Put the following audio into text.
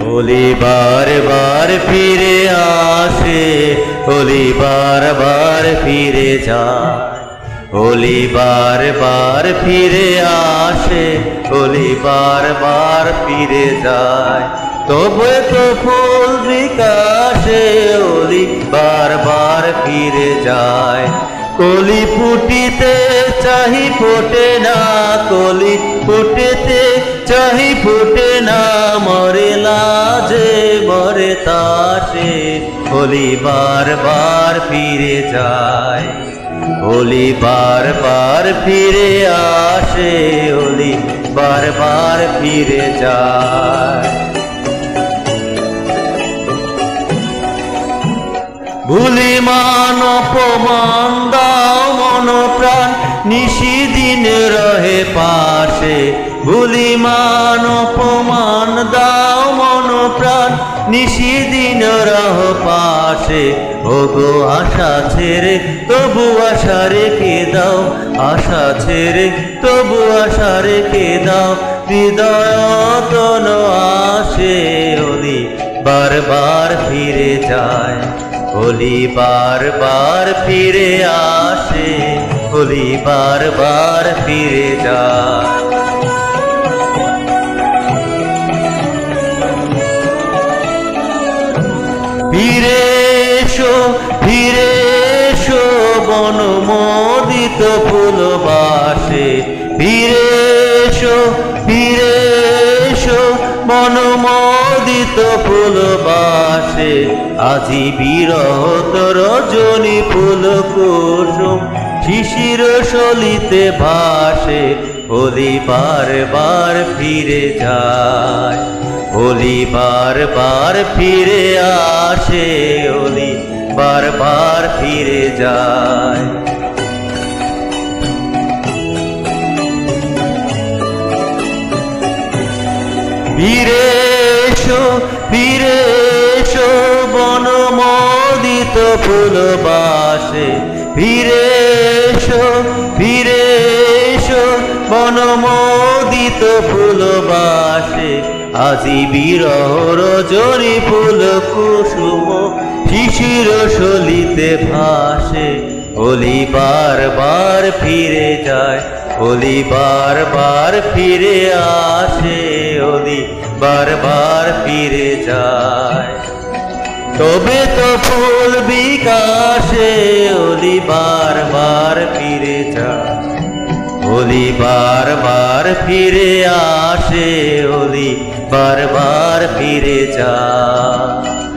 होली बार बार फिरे आसे, होली बार बार फिरे जाए। होली बार बार फिरे आसे, होली बार बार फिरे जाए। तबे तो फूल विकासे होली बार बार फिरे जाए। कली फुटिते चाही फोटे ना, कली फुटिते चाही फोटे ना, मरे लाजे मरे ताशे होली बार बार फिरे जाए। होली बार बार फिरे आसे, होली बार बार फिरे जाए। भूली मान अपमान दाओ मन प्राण निशिदिन रहे पाशे। भूली मान अपमान दाओ मन प्राण निशिदिन रह पाशे। ओगो आशा छेड़े तबु आशा रेखे दाओ, आशा छेड़े तबु आशा रेखे दाओ। हृदय तन आशे होली बार बार फिरे जाए। होली बार बार फिरे आसे, होली बार बार फिरे जाए। फिरे एसो बन मोदित फूल बासे। फिरे एसो बन मोदित फूल बासे। আজি বিরহ রজনী ফুল কুসুম শিশির সলিতে ভাসে। হোলি বার বার ফিরে যায়, হোলি বার বার ফিরে আসে, হোলি বার বার ফিরে যায়। ফিরে এসো বন মোদিত ফুল বাসে। ফিরে এসো বন মোদিত ফুল বাসে। আজি বিরহ রজনী ফুল কুসুম শিশির সলিতে ভাসে। হোলি বার বার ফিরে যায়, হোলি বার বার ফিরে আসে, হোলি বার বার ফিরে যায়। তবে তো ফুল বিকাশে হোলি বার বার ফিরে যায়। হোলি বার বার ফিরে আসে, হোলি বার বার ফিরে যায়।